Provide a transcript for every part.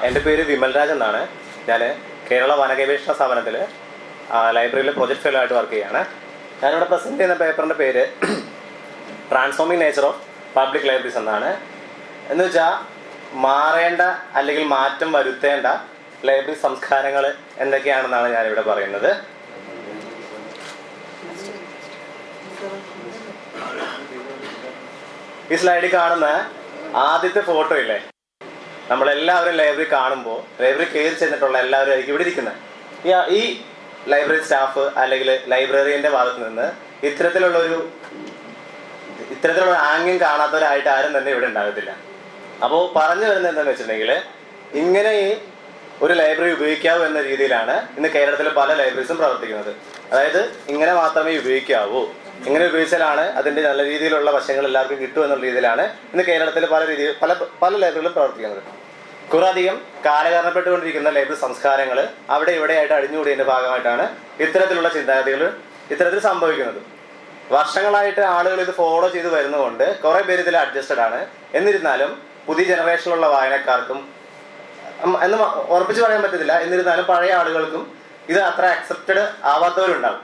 എൻ്റെ പേര് വിമൽരാജ് എന്നാണ്. ഞാൻ കേരള വനഗവേഷണ സ്ഥാപനത്തിൽ ലൈബ്രറിയിൽ പ്രൊജക്ട് ഫെല്ലോ ആയിട്ട് വർക്ക് ചെയ്യുകയാണ്. ഞാനിവിടെ പ്രസൻറ്റ് ചെയ്യുന്ന പേപ്പറിൻ്റെ പേര് transforming nature of public libraries എന്നാണ്. എന്ന് വെച്ചാൽ മാറേണ്ട അല്ലെങ്കിൽ മാറ്റം വരുത്തേണ്ട ലൈബ്രറി സംസ്കാരങ്ങൾ എന്തൊക്കെയാണെന്നാണ് ഞാനിവിടെ പറയുന്നത്. ഈ സ്ലൈഡിൽ കാണുന്ന ആദ്യത്തെ ഫോട്ടോ ഇല്ലേ, നമ്മളെല്ലാവരും ലൈബ്രറി കാണുമ്പോൾ ലൈബ്രറി കയറി ചെന്നിട്ടുള്ള എല്ലാവരും ആയിരിക്കും ഇവിടെ ഇരിക്കുന്നത്. ഈ ലൈബ്രറി സ്റ്റാഫ് അല്ലെങ്കിൽ ലൈബ്രറിയൻ്റെ ഭാഗത്ത് നിന്ന് ഇത്തരത്തിലുള്ള ആംഗ്യം കാണാത്തവരായിട്ട് ആരും തന്നെ ഇവിടെ ഉണ്ടാകത്തില്ല. അപ്പോൾ പറഞ്ഞു വരുന്നത് എന്താണെന്ന് വെച്ചിട്ടുണ്ടെങ്കിൽ, ഇങ്ങനെ ഒരു ലൈബ്രറി ഉപയോഗിക്കാവൂ എന്ന രീതിയിലാണ് ഇന്ന് കേരളത്തിലെ പല ലൈബ്രറീസും പ്രവർത്തിക്കുന്നത്. അതായത് ഇങ്ങനെ മാത്രമേ ഉപയോഗിക്കാവൂ, ഇങ്ങനെ ഉപയോഗിച്ചാലാണ് അതിൻ്റെ നല്ല രീതിയിലുള്ള വശങ്ങൾ എല്ലാവർക്കും കിട്ടുമെന്നുള്ള രീതിയിലാണ് ഇന്ന് കേരളത്തിൽ പല ലൈബ്രറികളും പ്രവർത്തിക്കുന്നത്. കുറേയധികം കാലഹരണപ്പെട്ടുകൊണ്ടിരിക്കുന്ന ലൈബ്രറി സംസ്കാരങ്ങൾ അവിടെ ഇവിടെയായിട്ട് അടിഞ്ഞുകൂടിയതിൻ്റെ ഭാഗമായിട്ടാണ് ഇത്തരത്തിലുള്ള ചിന്താഗതികൾ ഇത്തരത്തിൽ സംഭവിക്കുന്നത്. വർഷങ്ങളായിട്ട് ആളുകൾ ഇത് ഫോളോ ചെയ്ത് വരുന്നതുകൊണ്ട് കുറേ പേര് ഇതിൽ അഡ്ജസ്റ്റഡ് ആണ്. എന്നിരുന്നാലും പുതിയ ജനറേഷനിലുള്ള വായനക്കാർക്കും എന്ന് ഉറപ്പിച്ച് പറയാൻ പറ്റത്തില്ല, എന്നിരുന്നാലും പഴയ ആളുകൾക്കും ഇത് അത്ര അക്സെപ്റ്റഡ് ആവാത്തവരുണ്ടാകും.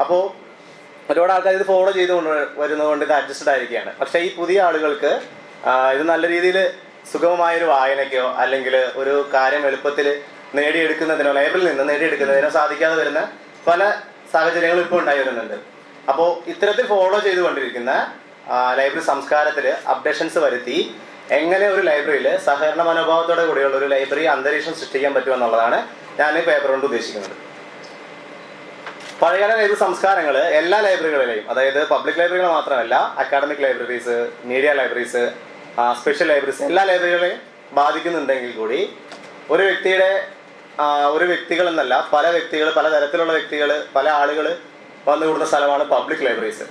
അപ്പോൾ ഒരുപാട് ആൾക്കാർ ഇത് ഫോളോ ചെയ്തുകൊണ്ട് വരുന്നതുകൊണ്ട് ഇത് അഡ്ജസ്റ്റഡ് ആയിരിക്കുകയാണ്. പക്ഷേ ഈ പുതിയ ആളുകൾക്ക് ഇത് നല്ല രീതിയിൽ സുഗമമായൊരു വായനയ്ക്കോ അല്ലെങ്കിൽ ഒരു കാര്യം എളുപ്പത്തിൽ നേടിയെടുക്കുന്നതിനോ ലൈബ്രറിയിൽ നിന്ന് നേടിയെടുക്കുന്നതിനോ സാധിക്കാതെ വരുന്ന പല സാഹചര്യങ്ങളും ഇപ്പോൾ ഉണ്ടായി വരുന്നുണ്ട്. അപ്പോൾ ഇത്തരത്തിൽ ഫോളോ ചെയ്തുകൊണ്ടിരിക്കുന്ന ലൈബ്രറി സംസ്കാരത്തിൽ അപ്ഡേഷൻസ് വരുത്തി എങ്ങനെ ഒരു ലൈബ്രറിയിൽ സഹകരണ മനോഭാവത്തോടെ കൂടിയുള്ള ഒരു ലൈബ്രറി അന്തരീക്ഷം സൃഷ്ടിക്കാൻ പറ്റുമെന്നുള്ളതാണ് ഞാൻ ഈ പേപ്പർ കൊണ്ട് ഉദ്ദേശിക്കുന്നത്. പഴയകാല ലൈബ്രറി സംസ്കാരങ്ങൾ എല്ലാ ലൈബ്രറികളിലെയും, അതായത് പബ്ലിക് ലൈബ്രറികൾ മാത്രമല്ല, academic libraries, media libraries, special libraries, എല്ലാ ലൈബ്രറികളെയും ബാധിക്കുന്നുണ്ടെങ്കിൽ കൂടി ഒരു വ്യക്തികൾ എന്നല്ല, പല തരത്തിലുള്ള വ്യക്തികൾ, പല ആളുകൾ വന്നുകൂടുന്ന സ്ഥലമാണ് പബ്ലിക് ലൈബ്രറീസ്.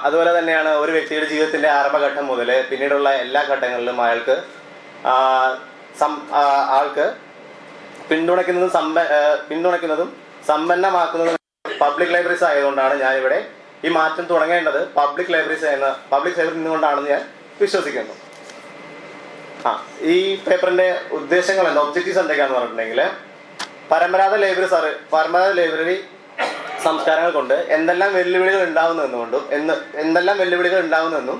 അതുപോലെ തന്നെയാണ് ഒരു വ്യക്തിയുടെ ജീവിതത്തിൻ്റെ ആരംഭഘട്ടം മുതൽ പിന്നീടുള്ള എല്ലാ ഘട്ടങ്ങളിലും ആൾക്ക് പിന്തുണയ്ക്കുന്നതും സമ്പന്നമാക്കുന്നതും പബ്ലിക് ലൈബ്രറീസ് ആയതുകൊണ്ടാണ് ഞാനിവിടെ ഈ മാറ്റം തുടങ്ങേണ്ടത് പബ്ലിക് ലൈബ്രറി നിന്നുകൊണ്ടാണെന്ന് ഞാൻ വിശ്വസിക്കുന്നു. ഈ പേപ്പറിന്റെ ഉദ്ദേശങ്ങൾ ഒബ്ജക്റ്റീവ്സ് എന്തൊക്കെയാണെന്ന് പറഞ്ഞിട്ടുണ്ടെങ്കിൽ, പരമ്പരാഗത ലൈബ്രറി സംസ്കാരങ്ങൾ കൊണ്ട് എന്തെല്ലാം വെല്ലുവിളികൾ ഉണ്ടാവുന്നെന്നും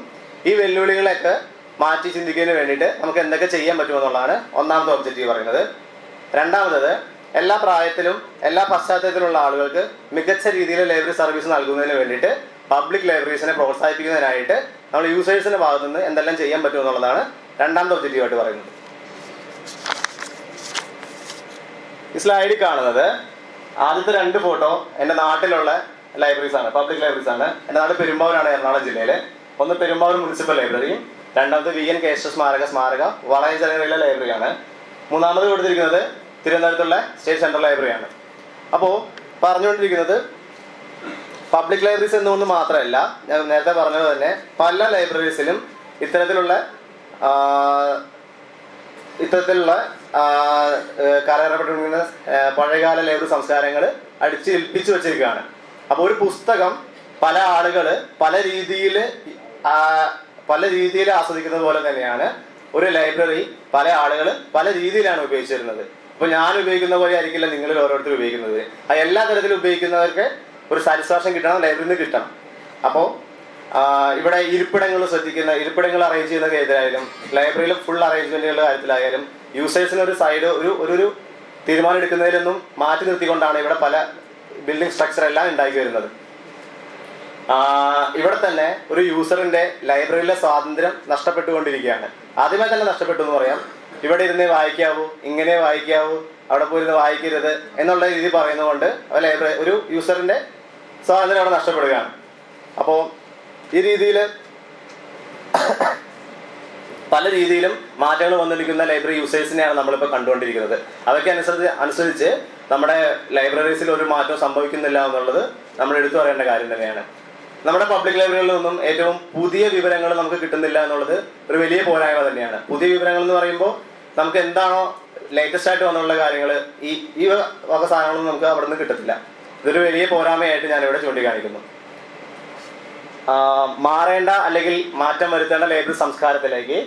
ഈ വെല്ലുവിളികളൊക്കെ മാറ്റി ചിന്തിക്കുന്നതിന് വേണ്ടിയിട്ട് നമുക്ക് എന്തൊക്കെ ചെയ്യാൻ പറ്റുമെന്നുള്ളതാണ് ഒന്നാമത്തെ ഒബ്ജക്റ്റീവ് പറയുന്നത്. രണ്ടാമത്തത്, എല്ലാ പ്രായത്തിലും എല്ലാ പശ്ചാത്തലത്തിലുള്ള ആളുകൾക്ക് മികച്ച രീതിയിൽ ലൈബ്രറി സർവീസ് നൽകുന്നതിന് വേണ്ടിയിട്ട് പബ്ലിക് ലൈബ്രറീസിനെ പ്രോത്സാഹിപ്പിക്കുന്നതിനായിട്ട് നമ്മൾ യൂസേഴ്സിന്റെ ഭാഗത്തു നിന്ന് എന്തെല്ലാം ചെയ്യാൻ പറ്റുമെന്നുള്ളതാണ് രണ്ടാമത്തെ ഒബ്ജക്റ്റീവായിട്ട് പറയുന്നത്. ഈ സ്ലൈഡിൽ കാണുന്നത് ആദ്യത്തെ രണ്ട് ഫോട്ടോ എൻ്റെ നാട്ടിലുള്ള ലൈബ്രറീസ് ആണ്, പബ്ലിക് ലൈബ്രറീസ് ആണ്. എൻ്റെ നാട് പെരുമ്പാവൂരാണ്, എറണാകുളം ജില്ലയിൽ. ഒന്ന് പെരുമ്പാവൂർ മുനിസിപ്പൽ ലൈബ്രറിയും രണ്ടാമത് VN കേശവ സ്മാരക വളയഞ്ചേരിയിലെ ലൈബ്രറിയാണ്. മൂന്നാമത് കൊടുത്തിരിക്കുന്നത് തിരുവനന്തപുരത്തുള്ള സ്റ്റേറ്റ് സെൻട്രൽ ലൈബ്രറിയാണ്. അപ്പോൾ പറഞ്ഞുകൊണ്ടിരിക്കുന്നത് പബ്ലിക് ലൈബ്രറീസ് എന്നുകൊണ്ട് മാത്രമല്ല, ഞാൻ നേരത്തെ പറഞ്ഞത് തന്നെ പല ലൈബ്രറീസിലും ഇത്തരത്തിലുള്ള കാലഹരണപ്പെട്ടിരിക്കുന്ന പഴയകാല ലൈബ്രറി സംസ്കാരങ്ങൾ അടിച്ചേൽപ്പിച്ചു വെച്ചിരിക്കുകയാണ്. അപ്പോൾ ഒരു പുസ്തകം പല ആളുകൾ പല രീതിയിൽ ആസ്വദിക്കുന്നത് പോലെ തന്നെയാണ് ഒരു ലൈബ്രറി പല ആളുകൾ പല രീതിയിലാണ് ഉപയോഗിച്ചിരുന്നത്. അപ്പോൾ ഞാൻ ഉപയോഗിക്കുന്ന പോലെ ആയിരിക്കില്ല നിങ്ങളിൽ ഓരോരുത്തരും ഉപയോഗിക്കുന്നത്. എല്ലാ തരത്തിലും ഉപയോഗിക്കുന്നവർക്ക് ഒരു സാറ്റിസ്ഫാക്ഷൻ കിട്ടണം, ലൈബ്രറിയിൽ നിന്ന് കിട്ടണം. അപ്പോൾ ഇവിടെ ഇരിപ്പിടങ്ങൾ അറേഞ്ച് ചെയ്യുന്ന കാര്യത്തിലായാലും ലൈബ്രറിയിലെ ഫുൾ അറേഞ്ച്മെന്റുകളുടെ കാര്യത്തിലായാലും യൂസേഴ്സിന് ഒരു തീരുമാനം എടുക്കുന്നതിലൊന്നും മാറ്റി നിർത്തിക്കൊണ്ടാണ് ഇവിടെ പല ബിൽഡിംഗ് സ്ട്രക്ചർ എല്ലാം ഉണ്ടാക്കി വരുന്നത്. ഇവിടെ തന്നെ ഒരു യൂസറിന്റെ ലൈബ്രറിയിലെ സ്വാതന്ത്ര്യം നഷ്ടപ്പെട്ടുകൊണ്ടിരിക്കുകയാണ്. ആദ്യമേ തന്നെ നഷ്ടപ്പെട്ടു എന്ന് പറയാം. ഇവിടെ ഇരുന്ന് വായിക്കാവൂ, ഇങ്ങനെ വായിക്കാവൂ, അവിടെ പോയിരുന്ന് വായിക്കരുത് എന്നുള്ള രീതി പറയുന്നതുകൊണ്ട് ഒരു യൂസറിന്റെ സ്വാതന്ത്ര്യം അവിടെ നഷ്ടപ്പെടുകയാണ്. അപ്പോൾ ഈ രീതിയിൽ പല രീതിയിലും മാറ്റങ്ങൾ വന്നിരിക്കുന്ന ലൈബ്രറി യൂസേഴ്സിനെയാണ് നമ്മളിപ്പോൾ കണ്ടുകൊണ്ടിരിക്കുന്നത്. അതൊക്കെ അനുസരിച്ച് നമ്മുടെ ലൈബ്രറീസിൽ ഒരു മാറ്റം സംഭവിക്കുന്നില്ല എന്നുള്ളത് നമ്മൾ എടുത്തു പറയേണ്ട കാര്യം തന്നെയാണ്. നമ്മുടെ പബ്ലിക് ലൈബ്രറികളിൽ നിന്നും ഏറ്റവും പുതിയ വിവരങ്ങൾ നമുക്ക് കിട്ടുന്നില്ല എന്നുള്ളത് ഒരു വലിയ പോരായ്മ തന്നെയാണ്. പുതിയ വിവരങ്ങൾ എന്ന് പറയുമ്പോൾ നമുക്ക് എന്താണോ ലേറ്റസ്റ്റ് ആയിട്ട് വന്നുള്ള കാര്യങ്ങൾ ഈ വക സാധനങ്ങളൊന്നും നമുക്ക് അവിടെ നിന്ന് കിട്ടത്തില്ല. ഇതൊരു വലിയ പോരായ്മയായിട്ട് ഞാനിവിടെ ചൂണ്ടിക്കാണിക്കുന്നു. മാറേണ്ട അല്ലെങ്കിൽ മാറ്റം വരുത്തേണ്ട ലൈബ്രറി സംസ്കാരത്തിലേക്ക്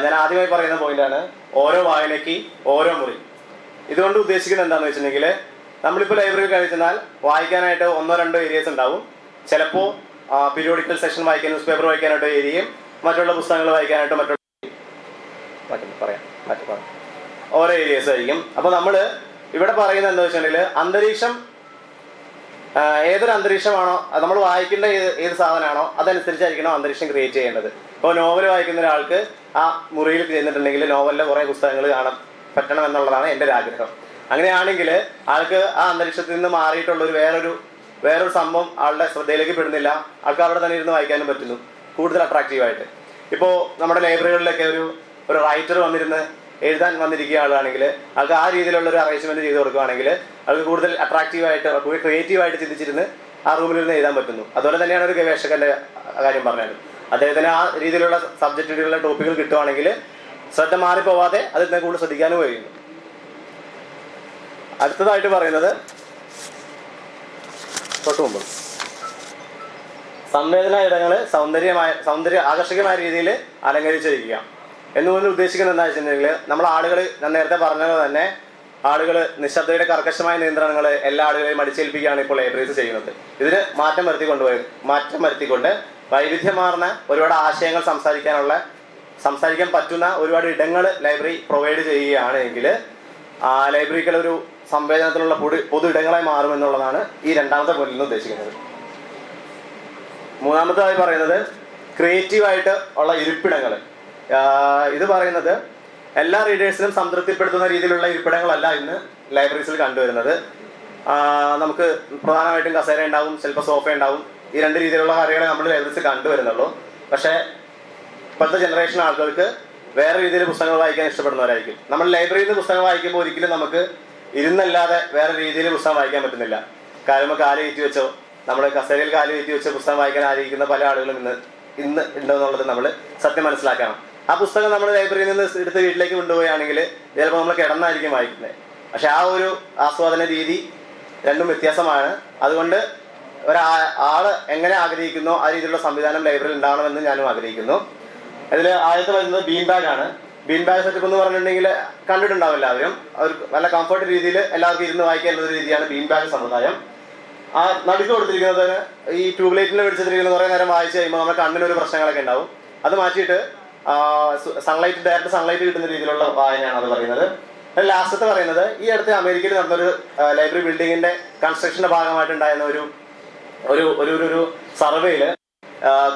ഞാൻ ആദ്യമായി പറയുന്ന പോയിന്റാണ് ഓരോ വായനയ്ക്ക് ഓരോ മുറി. ഇതുകൊണ്ട് ഉദ്ദേശിക്കുന്നത് എന്താണെന്ന് വെച്ചിട്ടുണ്ടെങ്കിൽ, നമ്മളിപ്പോൾ ലൈബ്രറിയിൽ കഴിച്ചെന്നാൽ വായിക്കാനായിട്ട് 1-2 ഏരിയസ് ഉണ്ടാവും. ചിലപ്പോൾ പീരിയോഡിക്കൽ സെക്ഷൻ വായിക്കാൻ, ന്യൂസ് പേപ്പർ വായിക്കാനായിട്ട് ഏരിയയും മറ്റുള്ള പുസ്തകങ്ങൾ വായിക്കാനായിട്ട് ഓരോ ഏരിയസ് ആയിരിക്കും. അപ്പോൾ നമ്മൾ ഇവിടെ പറയുന്നത് എന്താ വെച്ചിട്ടുണ്ടെങ്കിൽ, അന്തരീക്ഷം ഏതൊരു അന്തരീക്ഷമാണോ നമ്മൾ വായിക്കേണ്ട ഏത് സാധനമാണോ അതനുസരിച്ചായിരിക്കണം അന്തരീക്ഷം ക്രിയേറ്റ് ചെയ്യേണ്ടത്. ഇപ്പോൾ നോവൽ വായിക്കുന്ന ഒരാൾക്ക് ആ മുറിയിൽ ചെന്നിട്ടുണ്ടെങ്കിൽ നോവലിലെ കുറേ പുസ്തകങ്ങൾ കാണാൻ പറ്റണം എന്നുള്ളതാണ് എൻ്റെ ഒരു ആഗ്രഹം. അങ്ങനെയാണെങ്കിൽ ആൾക്ക് ആ അന്തരീക്ഷത്തിൽ നിന്ന് മാറിയിട്ടുള്ളൊരു വേറൊരു സംഭവം ആളുടെ ശ്രദ്ധയിലേക്ക് പെടുന്നില്ല. ആൾക്ക് അവിടെ തന്നെ ഇരുന്ന് വായിക്കാനും പറ്റുന്നു കൂടുതൽ അട്രാക്റ്റീവായിട്ട്. ഇപ്പോൾ നമ്മുടെ ലൈബ്രറികളിലൊക്കെ ഒരു റൈറ്റർ വന്നിരുന്ന് എഴുതാൻ വന്നിരിക്കുക ആളാണെങ്കിൽ ആൾക്ക് ആ രീതിയിലുള്ള ഒരു അറേഞ്ച്മെന്റ് ചെയ്ത് കൊടുക്കുകയാണെങ്കിൽ ആൾക്ക് കൂടുതൽ അട്രാക്റ്റീവായിട്ട് ക്രിയേറ്റീവായിട്ട് ചിന്തിച്ചിരുന്ന് ആ റൂമിലിരുന്ന് എഴുതാൻ പറ്റുന്നു. അതുപോലെ തന്നെയാണ് ഒരു ഗവേഷകന്റെ കാര്യം പറഞ്ഞത്. അദ്ദേഹത്തിന് ആ രീതിയിലുള്ള സബ്ജക്റ്റുകളുള്ള ടോപ്പിക്കുകൾ കിട്ടുവാണെങ്കിൽ ശ്രദ്ധ മാറിപ്പോവാതെ അതിനെ കൂടുതൽ ശ്രദ്ധിക്കാനും കഴിയുന്നു. അടുത്തതായിട്ട് പറയുന്നത് തൊട്ടുമുമ്പ് സംവേദന ഇടങ്ങൾ ആകർഷകമായ രീതിയിൽ അലങ്കരിച്ചിരിക്കുക എന്നുകൊണ്ട് ഉദ്ദേശിക്കുന്നത് എന്താ വെച്ചിട്ടുണ്ടെങ്കിൽ, നമ്മൾ ആളുകൾ, ഞാൻ നേരത്തെ പറഞ്ഞത് തന്നെ, ആളുകൾ നിശബ്ദയുടെ കർക്കശമായ നിയന്ത്രണങ്ങൾ എല്ലാ ആളുകളെയും അടിച്ചേൽപ്പിക്കുകയാണ് ഇപ്പോൾ ലൈബ്രറീസ് ചെയ്യുന്നത്. ഇതിന് മാറ്റം വരുത്തിക്കൊണ്ട് വൈവിധ്യമാർന്ന ഒരുപാട് ആശയങ്ങൾ സംസാരിക്കാൻ പറ്റുന്ന ഒരുപാട് ഇടങ്ങൾ ലൈബ്രറി പ്രൊവൈഡ് ചെയ്യുകയാണ് എങ്കിൽ ആ ലൈബ്രറികൾ ഒരു സംവേദനത്തിലുള്ള പൊതു ഇടങ്ങളായി മാറുമെന്നുള്ളതാണ് ഈ രണ്ടാമത്തെ പോയിന്റിൽ നിന്ന് ഉദ്ദേശിക്കുന്നത്. മൂന്നാമതായി പറയുന്നത് ക്രിയേറ്റീവായിട്ട് ഉള്ള ഇരിപ്പിടങ്ങൾ. ഇത് പറയുന്നത് എല്ലാ റീഡേഴ്സിനും സംതൃപ്തിപ്പെടുത്തുന്ന രീതിയിലുള്ള ഇരിപ്പിടങ്ങളല്ല ഇന്ന് ലൈബ്രറീസിൽ കണ്ടുവരുന്നത്. നമുക്ക് പ്രധാനമായിട്ടും കസേര ഉണ്ടാവും, ചിലപ്പോൾ സോഫ ഉണ്ടാവും. ഈ 2 രീതിയിലുള്ള കാര്യങ്ങളെ നമ്മൾ ലൈബ്രറീസിൽ കണ്ടുവരുന്നുള്ളൂ. പക്ഷേ ഇപ്പോഴത്തെ ജനറേഷൻ ആളുകൾക്ക് വേറെ രീതിയിൽ പുസ്തകങ്ങൾ വായിക്കാൻ ഇഷ്ടപ്പെടുന്നവരായിരിക്കും. നമ്മൾ ലൈബ്രറിയിൽ നിന്ന് പുസ്തകം വായിക്കുമ്പോൾ ഒരിക്കലും നമുക്ക് ഇരുന്നല്ലാതെ വേറെ രീതിയിൽ പുസ്തകം വായിക്കാൻ പറ്റുന്നില്ല. കാലുമ്പോൾ കാല് കയറ്റി വെച്ചോ, നമ്മുടെ കസേരയിൽ കാല് കയറ്റി വെച്ചോ പുസ്തകം വായിക്കാൻ ആഗ്രഹിക്കുന്ന പല ആളുകളും ഇന്ന് ഉണ്ടെന്നുള്ളത് നമ്മൾ സത്യം മനസ്സിലാക്കണം. ആ പുസ്തകം നമ്മൾ ലൈബ്രറിയിൽ നിന്ന് എടുത്ത് വീട്ടിലേക്ക് കൊണ്ടുപോവുകയാണെങ്കിൽ ചിലപ്പോൾ നമ്മൾ കിടന്നായിരിക്കും വായിക്കുന്നത്. പക്ഷെ ആ ഒരു ആസ്വാദന രീതി രണ്ടും വ്യത്യാസമാണ്. അതുകൊണ്ട് ഒരാള് എങ്ങനെ ആഗ്രഹിക്കുന്നോ ആ രീതിയിലുള്ള സംവിധാനം ലൈബ്രറിയിൽ ഉണ്ടാവണമെന്ന് ഞാനും ആഗ്രഹിക്കുന്നു. അതിൽ ആദ്യത്തെ വരുന്നത് ബീൻ ബാഗാണ്. ബീൻ ബാഗ് സെറ്റപ്പ് എന്ന് പറഞ്ഞിട്ടുണ്ടെങ്കിൽ കണ്ടിട്ടുണ്ടാവും എല്ലാവരും. ഒരു നല്ല കംഫർട്ട് രീതിയിൽ എല്ലാവർക്കും ഇരുന്ന് വായിക്കാനുള്ള ഒരു രീതിയാണ് ബീൻ ബാഗ് സമ്പ്രദായം. ആ നടുക്ക് കൊടുത്തിരിക്കുന്നത് ഈ ട്യൂബ്ലൈറ്റിൽ വെടിച്ചിരിക്കുന്ന കുറേ നേരം വായിച്ച് കഴിയുമ്പോൾ നമ്മുടെ കണ്ണിനൊരു പ്രശ്നങ്ങളൊക്കെ ഉണ്ടാവും. അത് മാറ്റിയിട്ട് ഡയറക്റ്റ് സൺലൈറ്റ് കിട്ടുന്ന രീതിയിലുള്ള വായനയാണ് അത് പറയുന്നത്. ലാസ്റ്റത്തെ പറയുന്നത് ഈ അടുത്ത് അമേരിക്കയിൽ നടന്നൊരു ലൈബ്രറി ബിൽഡിങ്ങിന്റെ കൺസ്ട്രക്ഷന്റെ ഭാഗമായിട്ടുണ്ടായിരുന്ന ഒരു സർവേയിൽ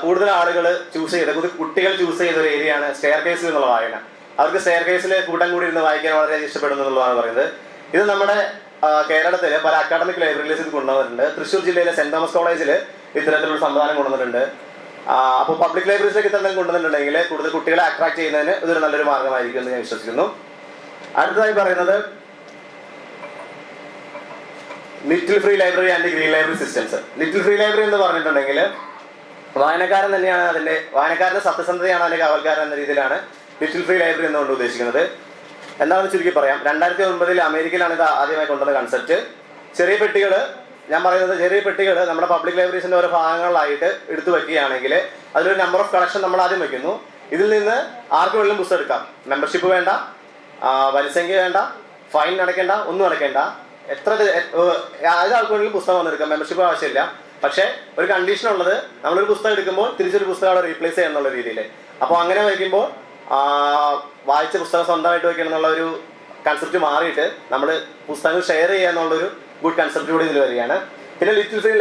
കൂടുതൽ ആളുകൾ കുട്ടികൾ ചൂസ് ചെയ്ത ഒരു ഏരിയയാണ് സ്റ്റെയർ കേസിൽ എന്നുള്ള വായന. അവർക്ക് സ്റ്റെയർ കേസിൽ കൂട്ടം കൂടി ഇരുന്ന് വായിക്കാൻ വളരെയധികം ഇഷ്ടപ്പെടുന്നു എന്നുള്ളതാണ് പറയുന്നത്. ഇത് നമ്മുടെ കേരളത്തിലെ പല അക്കാഡമിക് ലൈബ്രറീസ് ഇത് കൊണ്ടുവന്നിട്ടുണ്ട്. തൃശ്ശൂർ ജില്ലയിലെ സെന്റ് തോമസ് കോളേജിൽ ഇത്തരത്തിലുള്ള സംവിധാനം കൊണ്ടുവന്നിട്ടുണ്ട്. അപ്പോൾ പബ്ലിക് ലൈബ്രറീസിലേക്ക് ഇത്തരം കൊണ്ടുവന്നിട്ടുണ്ടെങ്കിൽ കൂടുതൽ കുട്ടികളെ അട്രാക്ട് ചെയ്യുന്നതിന് ഇതൊരു നല്ലൊരു മാർഗമായിരിക്കും എന്ന് ഞാൻ വിശ്വസിക്കുന്നു. അടുത്തതായി പറയുന്നത് little free library and green library systems. Little free library എന്ന് പറഞ്ഞിട്ടുണ്ടെങ്കിൽ വായനക്കാരന്റെ സത്യസന്ധതയാണ് അതിന്റെ കാവൽക്കാരൻ എന്ന രീതിയിലാണ് ലിറ്റിൽ ഫ്രീ ലൈബ്രറി എന്നുകൊണ്ട് ഉദ്ദേശിക്കുന്നത്. എന്താണെന്ന് ചുരുക്കി പറയാം. 2009 അമേരിക്കയിലാണ് ഇത് ആദ്യമായി കൊണ്ടുവന്ന കൺസെപ്റ്റ്. ചെറിയ പെട്ടികൾ നമ്മുടെ പബ്ലിക് ലൈബ്രറീസിന്റെ ഓരോ ഭാഗങ്ങളിലായിട്ട് എടുത്തു വയ്ക്കുകയാണെങ്കിൽ അതിലൊരു നമ്പർ ഓഫ് കളക്ഷൻ നമ്മൾ ആദ്യം വയ്ക്കുന്നു. ഇതിൽ നിന്ന് ആർക്ക് വേണമെങ്കിലും പുസ്തകം എടുക്കാം. മെമ്പർഷിപ്പ് വേണ്ട, വരിസംഖ്യ വേണ്ട, ഫൈൻ അടയ്ക്കേണ്ട, ഒന്നും അടയ്ക്കേണ്ട. ഏതാൾക്ക് വേണമെങ്കിലും പുസ്തകം വന്നെടുക്കാം. മെമ്പർഷിപ്പ് ആവശ്യമില്ല. പക്ഷേ ഒരു കണ്ടീഷൻ ഉള്ളത്, നമ്മളൊരു പുസ്തകം എടുക്കുമ്പോൾ തിരിച്ചൊരു പുസ്തകം അവിടെ റീപ്ലേസ് ചെയ്യുക എന്നുള്ള രീതിയിൽ. അപ്പോൾ അങ്ങനെ വയ്ക്കുമ്പോൾ വായിച്ച പുസ്തകം സ്വന്തമായിട്ട് വയ്ക്കണം എന്നുള്ള ഒരു കൺസെപ്റ്റ് മാറിയിട്ട് നമ്മൾ പുസ്തകങ്ങൾ ഷെയർ ചെയ്യുക എന്നുള്ളൊരു ഗുഡ് കൺസെപ്റ്റ് കൂടി ഇതിൽ വരികയാണ്. പിന്നെ ലിറ്റിൽ ഫ്രീ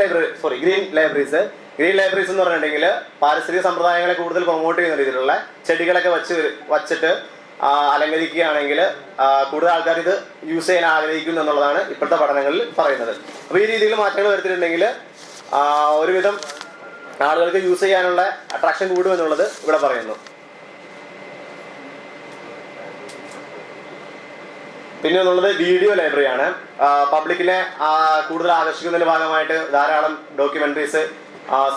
ഗ്രീൻ ലൈബ്രറീസ് എന്ന് പറഞ്ഞിട്ടുണ്ടെങ്കിൽ പാരിസ്ഥിതിക സമ്പ്രദായങ്ങളെ കൂടുതൽ പ്രൊമോട്ട് ചെയ്യുന്ന രീതിയിലുള്ള ചെടികളൊക്കെ വച്ചിട്ട് അലങ്കരിക്കുകയാണെങ്കിൽ കൂടുതൽ ആൾക്കാർ ഇത് യൂസ് ചെയ്യാൻ ആഗ്രഹിക്കുന്നു എന്നുള്ളതാണ് ഇപ്പോഴത്തെ പഠനങ്ങളിൽ പറയുന്നത്. അപ്പോൾ ഈ രീതിയിൽ മാറ്റങ്ങൾ വരുത്തിയിട്ടുണ്ടെങ്കിൽ ഒരുവിധം ആളുകൾക്ക് യൂസ് ചെയ്യാനുള്ള അട്രാക്ഷൻ കൂടുമെന്നുള്ളത് ഇവിടെ പറയുന്നു. പിന്നെ എന്നുള്ളത് വീഡിയോ ലൈബ്രറിയാണ്. പബ്ലിക്കിനെ കൂടുതൽ ആകർഷിക്കുന്നതിന്റെ ഭാഗമായിട്ട് ധാരാളം ഡോക്യുമെന്ററീസ്,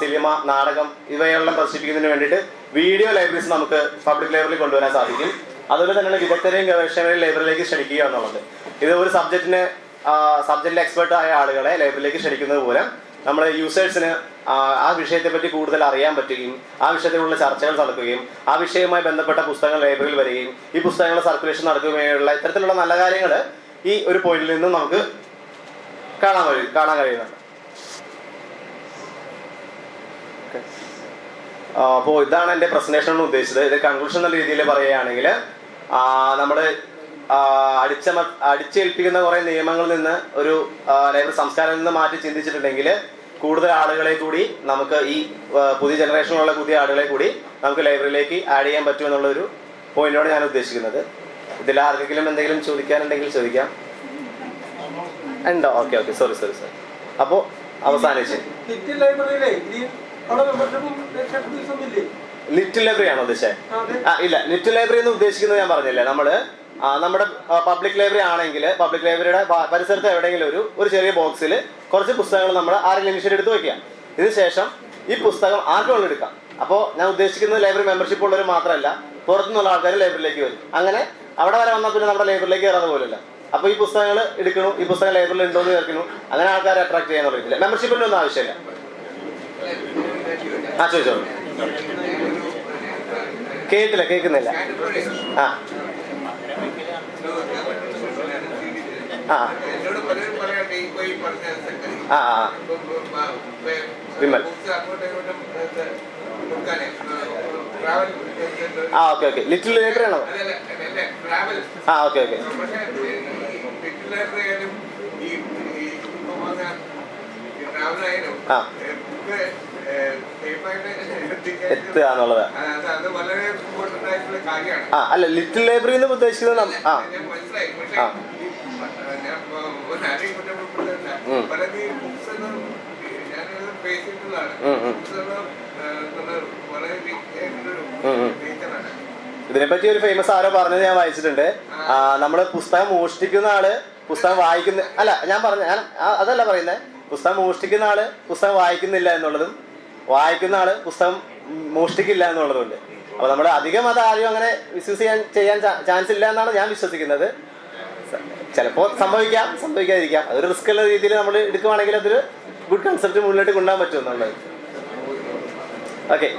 സിനിമ, നാടകം ഇവയെല്ലാം പ്രദർശിപ്പിക്കുന്നതിന് വേണ്ടിയിട്ട് വീഡിയോ ലൈബ്രറീസ് നമുക്ക് പബ്ലിക് ലൈബ്രറിയിൽ കൊണ്ടുവരാൻ സാധിക്കും. അതുപോലെ തന്നെയാണ് വിദഗ്ധരെയും ഗവേഷകരെയും ലൈബ്രറിയിലേക്ക് ക്ഷണിക്കുക എന്നുള്ളത്. ഇത് ഒരു സബ്ജക്റ്റിൽ എക്സ്പെർട്ട് ആയ ആളുകളെ ലൈബ്രറിയിലേക്ക് ക്ഷണിക്കുന്നത് മൂലം നമ്മുടെ യൂസേഴ്സിന് ആ വിഷയത്തെപ്പറ്റി കൂടുതൽ അറിയാൻ പറ്റുകയും ആ വിഷയത്തിലുള്ള ചർച്ചകൾ നടക്കുകയും ആ വിഷയവുമായി ബന്ധപ്പെട്ട പുസ്തകങ്ങൾ ലൈബ്രറിയിൽ വരികയും ഈ പുസ്തകങ്ങളുടെ സർക്കുലേഷൻ നടക്കുകയുള്ള ഇത്തരത്തിലുള്ള നല്ല കാര്യങ്ങൾ ഈ ഒരു പോയിന്റിൽ നിന്നും നമുക്ക് കാണാൻ കഴിയുന്നുണ്ട്. അപ്പോൾ ഇതാണ് എൻ്റെ പ്രസന്റേഷൻ കൊണ്ട് ഉദ്ദേശിച്ചത്. ഇത് കൺക്ലൂഷൻ എന്ന രീതിയിൽ പറയുകയാണെങ്കിൽ നമ്മൾ അടിച്ചേൽപ്പിക്കുന്ന കുറേ നിയമങ്ങളിൽ നിന്ന് ഒരു ലൈബ്രറി സംസ്കാരത്തിൽ നിന്ന് മാറ്റി ചിന്തിച്ചിട്ടുണ്ടെങ്കിൽ കൂടുതൽ ആളുകളെ കൂടി നമുക്ക് ഈ പുതിയ ജനറേഷനിലുള്ള പുതിയ ആളുകളെ കൂടി നമുക്ക് ലൈബ്രറിയിലേക്ക് ആഡ് ചെയ്യാൻ പറ്റുമെന്നുള്ളൊരു പോയിന്റോടെ ഞാൻ ഉദ്ദേശിക്കുന്നത്. ഇതിൽ ആർക്കെങ്കിലും എന്തെങ്കിലും ചോദിക്കാനുണ്ടെങ്കിൽ ചോദിക്കാം. ഉണ്ടോ? Okay sorry. അപ്പോൾ അവസാനിച്ച് ലിറ്റിൽ ലൈബ്രറി ആണോ ഉദ്ദേശിച്ചത്? ഇല്ല, ലിറ്റിൽ ലൈബ്രറി എന്ന് ഉദ്ദേശിക്കുന്നത് ഞാൻ പറഞ്ഞില്ലേ, നമ്മുടെ പബ്ലിക് ലൈബ്രറി ആണെങ്കിൽ പബ്ലിക് ലൈബ്രറിയുടെ പരിസരത്ത് എവിടെയെങ്കിലും ഒരു ചെറിയ ബോക്സിൽ കുറച്ച് പുസ്തകങ്ങൾ നമ്മൾ ആരെങ്കിലും ഇനിഷ്യേറ്റ് എടുത്ത് വയ്ക്കാം. ഇതിനുശേഷം ഈ പുസ്തകം ആർക്കും എടുക്കാം. അപ്പോൾ ഞാൻ ഉദ്ദേശിക്കുന്നത് ലൈബ്രറി മെമ്പർഷിപ്പ് ഉള്ളവർ മാത്രമല്ല, പുറത്തുനിന്നുള്ള ആൾക്കാർ ലൈബ്രറിയിലേക്ക് വരും. അങ്ങനെ അവിടെ വരെ വന്നാൽ പിന്നെ നമ്മുടെ ലൈബ്രറിയിലേക്ക് കയറാതെ പോലില്ല. അപ്പോൾ ഈ പുസ്തകങ്ങൾ എടുക്കണം, ഈ പുസ്തകം ലൈബ്രറിയിൽ ഉണ്ടോ എന്ന് ചേർക്കുന്നു, അങ്ങനെ ആൾക്കാരെ അട്രാക്ട് ചെയ്യാനുള്ള രീതിയിൽ മെമ്പർഷിപ്പിൻ്റെ ഒന്നും ആവശ്യമില്ല. ചോദിച്ചോളൂ. കേൾക്കുന്നില്ല. വിമൽ ഓക്കെ ലിറ്റിൽ ലൈബ്രറി ആണോ? ഓക്കെ എത്തുക എന്നുള്ളത്. അല്ല, ലിറ്റിൽ ലൈബ്രറി എന്ന് ഉദ്ദേശിക്കുന്നത് ഇതിനെപ്പറ്റി ഒരു ഫേമസ് ആരോ പറഞ്ഞത് ഞാൻ വായിച്ചിട്ടുണ്ട്. നമ്മള് പുസ്തകം മോഷ്ടിക്കുന്ന ആള് പുസ്തകം വായിക്കുന്ന ഞാൻ അതല്ല പറയുന്നത്. പുസ്തകം മോഷ്ടിക്കുന്ന ആള് പുസ്തകം വായിക്കുന്നില്ല എന്നുള്ളതും വായിക്കുന്ന ആള് പുസ്തകം മോഷ്ടിക്കില്ല എന്നുള്ളതുണ്ട്. അപ്പൊ നമ്മൾ അധികം അത് ആരും അങ്ങനെ ചെയ്യാൻ ചാൻസ് ഇല്ല എന്നാണ് ഞാൻ വിശ്വസിക്കുന്നത്. ചിലപ്പോൾ സംഭവിക്കാതിരിക്കാം. അതൊരു റിസ്ക് ഉള്ള രീതിയിൽ നമ്മൾ എടുക്കുവാണെങ്കിൽ അതൊരു ഗുഡ് കൺസെപ്റ്റ് മുന്നിലോട്ട് കൊണ്ടുപോകാൻ പറ്റും എന്നുള്ളത്. ഓക്കെ.